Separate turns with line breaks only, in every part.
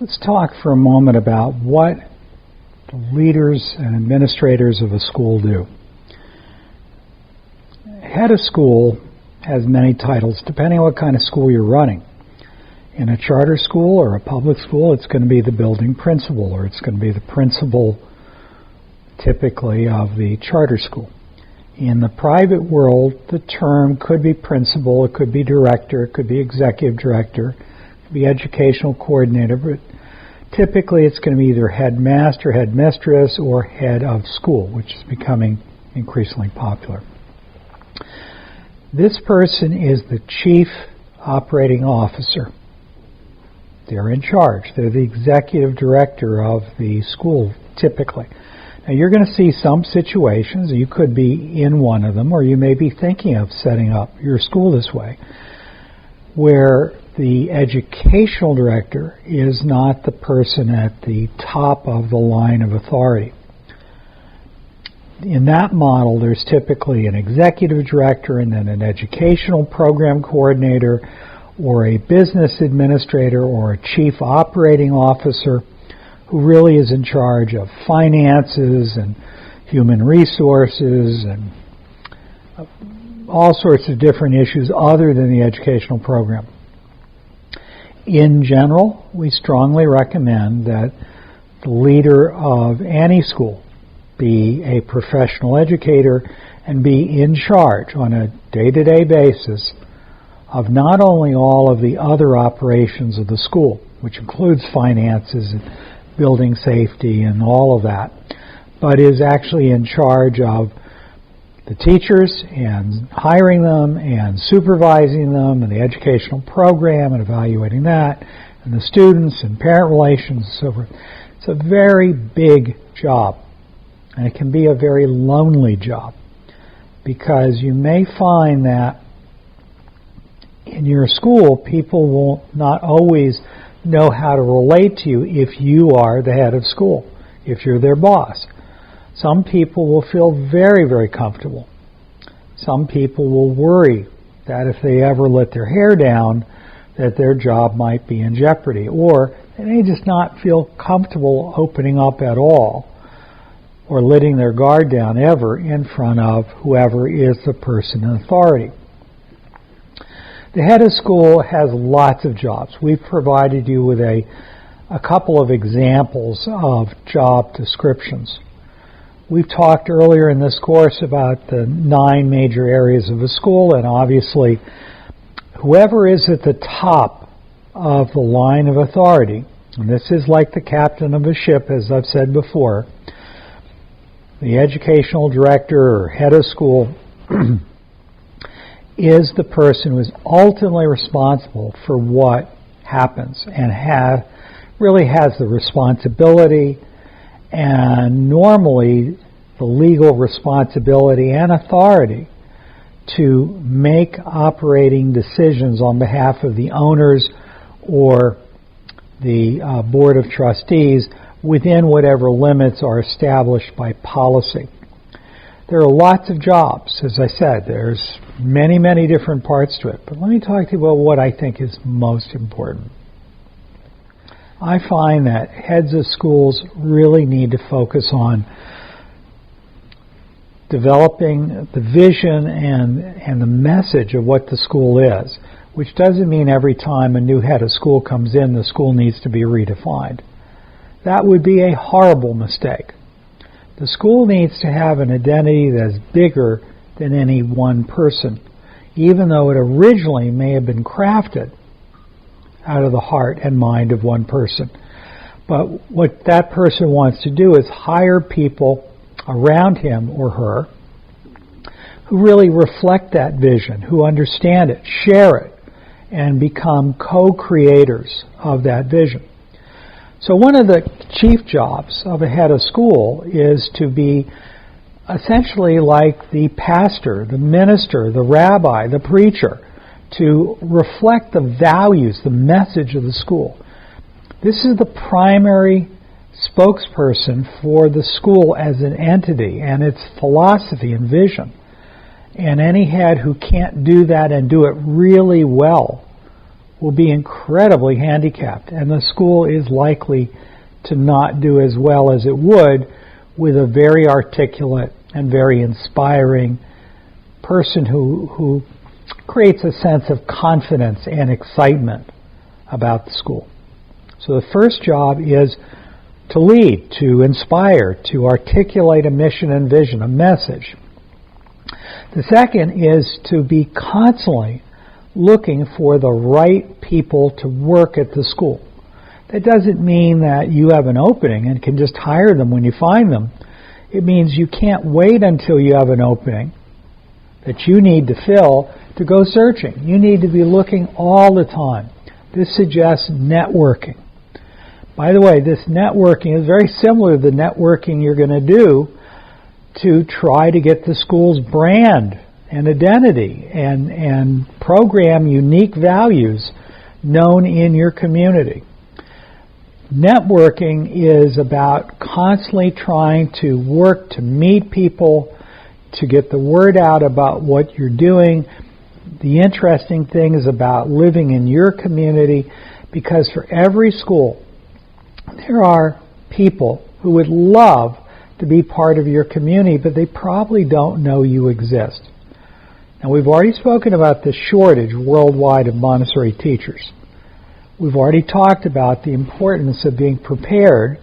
Let's talk for a moment about what the leaders and administrators of a school do. Head of school has many titles depending on what kind of school you're running. In a charter school or a public school, it's going to be the building principal, or it's going to be the principal, typically, of the charter school. In the private world, the term could be principal, it could be director, it could be executive director, it could be educational coordinator, but typically it's going to be either headmaster, headmistress, or head of school, which is becoming increasingly popular. This person is the chief operating officer. They're in charge. They're the executive director of the school, typically. Now, you're going to see some situations, you could be in one of them, or you may be thinking of setting up your school this way, where the educational director is not the person at the top of the line of authority. In that model, there's typically an executive director and then an educational program coordinator or a business administrator or a chief operating officer who really is in charge of finances and human resources and all sorts of different issues other than the educational program. In general, we strongly recommend that the leader of any school be a professional educator and be in charge on a day-to-day basis of not only all of the other operations of the school, which includes finances and building safety and all of that, but is actually in charge of the teachers and hiring them and supervising them and the educational program and evaluating that and the students and parent relations and so forth. It's a very big job, and it can be a very lonely job, because you may find that in your school people will not always know how to relate to you if you are the head of school, if you're their boss. Some people will feel very, very comfortable. Some people will worry that if they ever let their hair down, that their job might be in jeopardy, or they may just not feel comfortable opening up at all or letting their guard down ever in front of whoever is the person in authority. The head of school has lots of jobs. We've provided you with a couple of examples of job descriptions. We've talked earlier in this course about the 9 major areas of a school, and obviously whoever is at the top of the line of authority, and this is like the captain of a ship, as I've said before, the educational director or head of school is the person who is ultimately responsible for what happens and really has the responsibility and normally the legal responsibility and authority to make operating decisions on behalf of the owners or the board of trustees within whatever limits are established by policy. There are lots of jobs. As I said, there's many, many different parts to it. But let me talk to you about what I think is most important. I find that heads of schools really need to focus on developing the vision and the message of what the school is, which doesn't mean every time a new head of school comes in, the school needs to be redefined. That would be a horrible mistake. The school needs to have an identity that's bigger than any one person, even though it originally may have been crafted out of the heart and mind of one person. But what that person wants to do is hire people around him or her who really reflect that vision, who understand it, share it, and become co-creators of that vision. So one of the chief jobs of a head of school is to be essentially like the pastor, the minister, the rabbi, the preacher, to reflect the values, the message of the school. This is the primary spokesperson for the school as an entity and its philosophy and vision. And any head who can't do that and do it really well will be incredibly handicapped, and the school is likely to not do as well as it would with a very articulate and very inspiring person who creates a sense of confidence and excitement about the school. So the first job is to lead, to inspire, to articulate a mission and vision, a message. The second is to be constantly looking for the right people to work at the school. That doesn't mean that you have an opening and can just hire them when you find them. It means you can't wait until you have an opening that you need to fill to go searching. You need to be looking all the time. This suggests networking. By the way, this networking is very similar to the networking you're going to do to try to get the school's brand and identity and program unique values known in your community. Networking is about constantly trying to work to meet people, to get the word out about what you're doing. The interesting thing is about living in your community, because for every school, there are people who would love to be part of your community, but they probably don't know you exist. Now, we've already spoken about the shortage worldwide of Montessori teachers. We've already talked about the importance of being prepared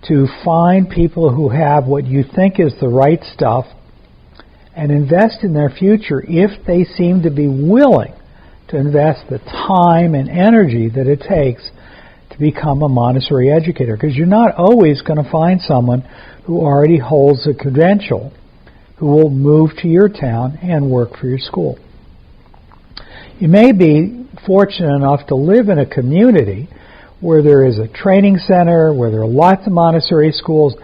to find people who have what you think is the right stuff and invest in their future if they seem to be willing to invest the time and energy that it takes to become a Montessori educator. Because you're not always going to find someone who already holds a credential who will move to your town and work for your school. You may be fortunate enough to live in a community where there is a training center, where there are lots of Montessori schools,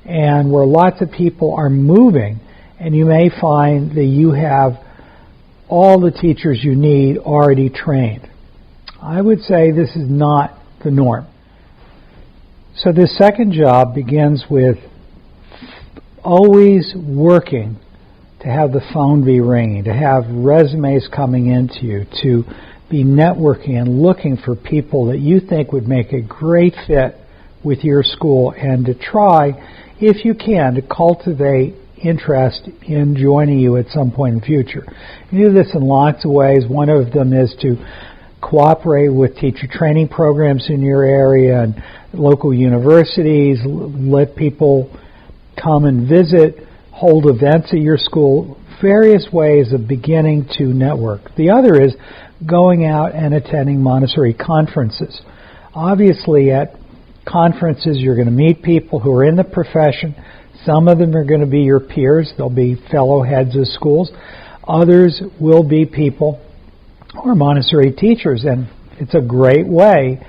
and where lots of people are moving, and you may find that you have all the teachers you need already trained. I would say this is not the norm. So this second job begins with always working to have the phone be ringing, to have resumes coming into you, to be networking and looking for people that you think would make a great fit with your school, and to try, if you can, to cultivate interest in joining you at some point in the future. You do this in lots of ways. One of them is to cooperate with teacher training programs in your area and local universities, let people come and visit, hold events at your school, various ways of beginning to network. The other is going out and attending Montessori conferences. Obviously, at conferences, you're going to meet people who are in the profession. Some of them are going to be your peers. They'll be fellow heads of schools. Others will be people who are Montessori teachers, and it's a great way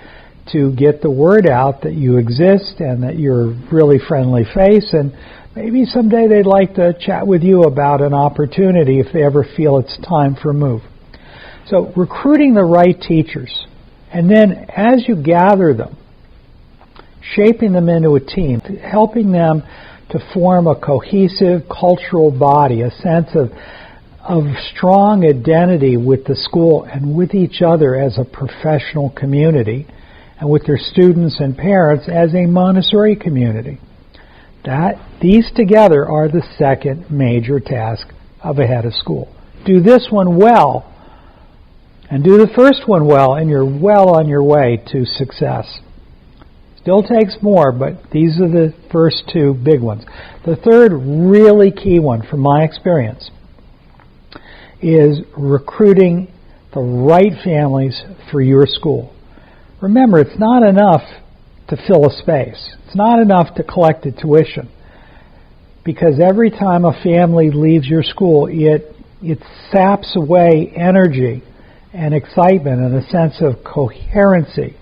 to get the word out that you exist and that you're a really friendly face, and maybe someday they'd like to chat with you about an opportunity if they ever feel it's time for a move. So recruiting the right teachers, and then as you gather them, shaping them into a team, helping them to form a cohesive cultural body, a sense of strong identity with the school and with each other as a professional community, and with their students and parents as a Montessori community. These together are the second major task of a head of school. Do this one well, and do the first one well, and you're well on your way to success. Still takes more, but these are the first two big ones. The third really key one, from my experience, is recruiting the right families for your school. Remember, it's not enough to fill a space. It's not enough to collect the tuition, because every time a family leaves your school, it saps away energy and excitement and a sense of coherency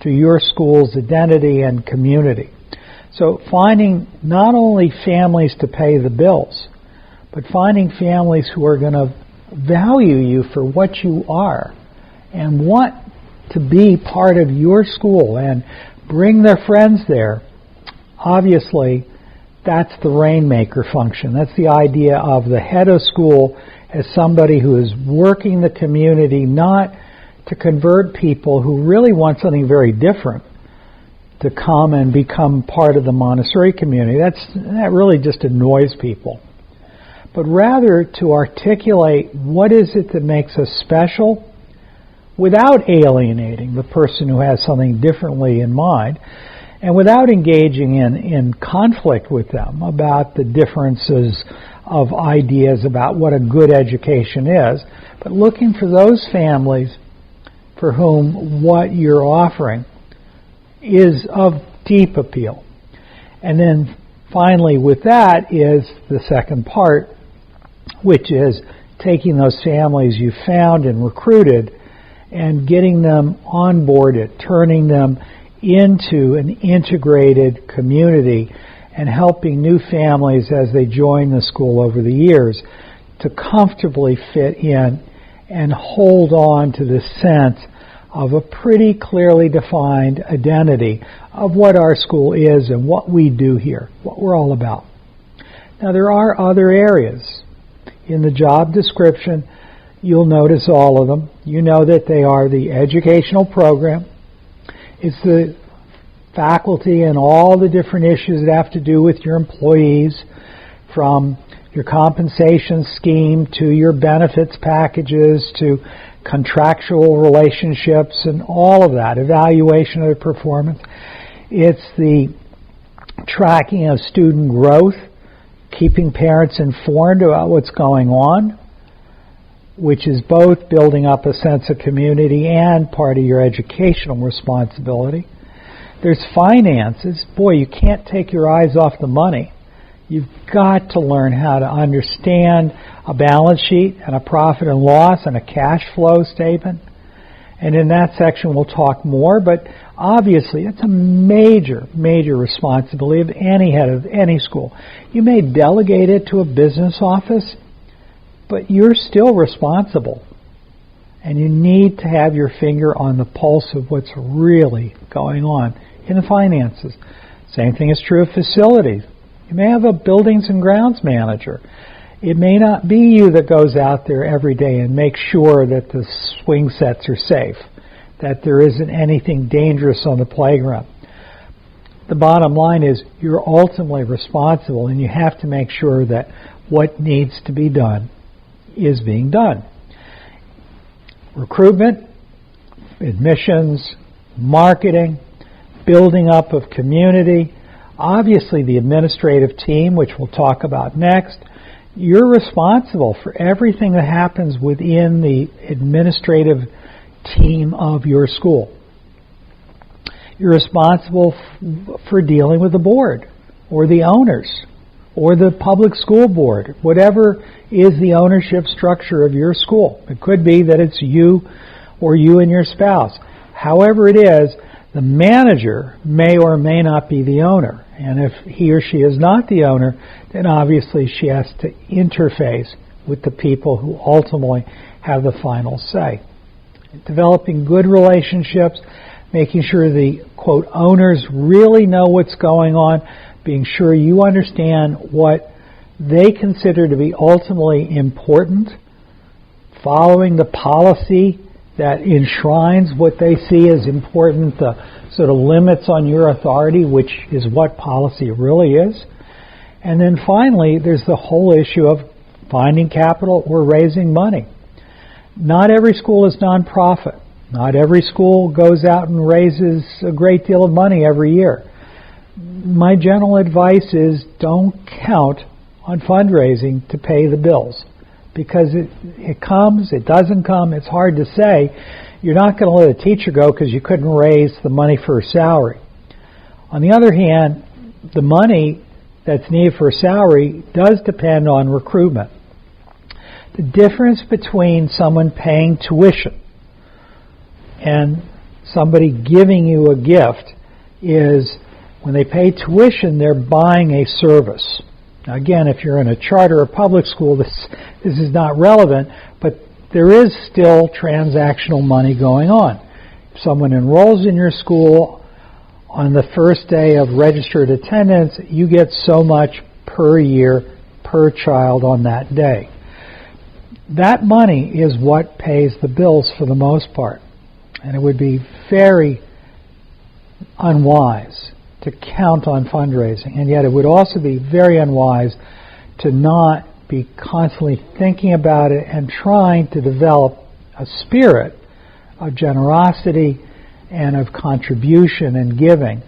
to your school's identity and community. So finding not only families to pay the bills, but finding families who are going to value you for what you are and want to be part of your school and bring their friends there. Obviously, that's the rainmaker function. That's the idea of the head of school as somebody who is working the community not to convert people who really want something very different to come and become part of the Montessori community. That really just annoys people. But rather to articulate what is it that makes us special without alienating the person who has something differently in mind, and without engaging in conflict with them about the differences of ideas about what a good education is, but looking for those families for whom what you're offering is of deep appeal. And then finally with that is the second part, which is taking those families you found and recruited and getting them onboarded, turning them into an integrated community and helping new families as they join the school over the years to comfortably fit in and hold on to the sense of a pretty clearly defined identity of what our school is and what we do here, what we're all about. Now there are other areas. In the job description, you'll notice all of them. You know that they are the educational program. It's the faculty and all the different issues that have to do with your employees, from your compensation scheme to your benefits packages to contractual relationships and all of that, evaluation of the performance. It's the tracking of student growth, keeping parents informed about what's going on, which is both building up a sense of community and part of your educational responsibility. There's finances. Boy, you can't take your eyes off the money. You've got to learn how to understand a balance sheet and a profit and loss and a cash flow statement. And in that section we'll talk more, but obviously it's a major, major responsibility of any head of any school. You may delegate it to a business office, but you're still responsible. And you need to have your finger on the pulse of what's really going on in the finances. Same thing is true of facilities. You may have a buildings and grounds manager. It may not be you that goes out there every day and makes sure that the swing sets are safe, that there isn't anything dangerous on the playground. The bottom line is you're ultimately responsible, and you have to make sure that what needs to be done is being done. Recruitment, admissions, marketing, building up of community, obviously the administrative team, which we'll talk about next. You're responsible for everything that happens within the administrative team of your school. You're responsible for dealing with the board or the owners or the public school board, whatever is the ownership structure of your school. It could be that it's you or you and your spouse. However it is, the manager may or may not be the owner. And if he or she is not the owner, then obviously she has to interface with the people who ultimately have the final say. Developing good relationships, making sure the, quote, owners really know what's going on, being sure you understand what they consider to be ultimately important, following the policy that enshrines what they see as important, the sort of limits on your authority, which is what policy really is. And then finally, there's the whole issue of finding capital or raising money. Not every school is nonprofit. Not every school goes out and raises a great deal of money every year. My general advice is don't count on fundraising to pay the bills, because it comes, it doesn't come, it's hard to say. You're not going to let a teacher go because you couldn't raise the money for her salary. On the other hand, the money that's needed for a salary does depend on recruitment. The difference between someone paying tuition and somebody giving you a gift is when they pay tuition, they're buying a service. Now again, if you're in a charter or public school, this is not relevant, but there is still transactional money going on. If someone enrolls in your school on the first day of registered attendance, you get so much per year per child on that day. That money is what pays the bills for the most part. And it would be very unwise to count on fundraising. And yet it would also be very unwise to not be constantly thinking about it and trying to develop a spirit of generosity and of contribution and giving.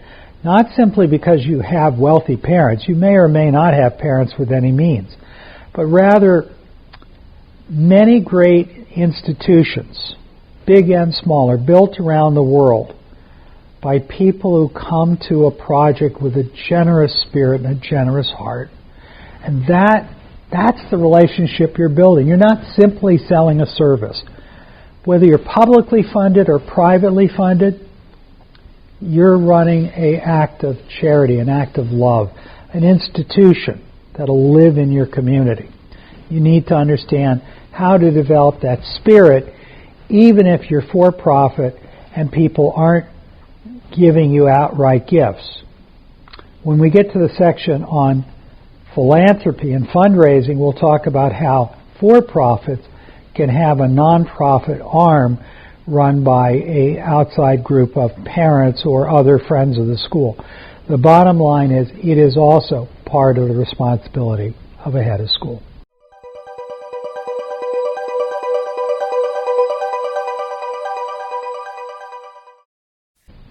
Not simply because you have wealthy parents. You may or may not have parents with any means. But rather, many great institutions, big and small, are built around the world by people who come to a project with a generous spirit and a generous heart. And that's the relationship you're building. You're not simply selling a service. Whether you're publicly funded or privately funded, you're running an act of charity, an act of love, an institution that'll live in your community. You need to understand how to develop that spirit, even if you're for-profit and people aren't giving you outright gifts. When we get to the section on philanthropy and fundraising, we'll talk about how for-profits can have a nonprofit arm run by an outside group of parents or other friends of the school. The bottom line is it is also part of the responsibility of a head of school.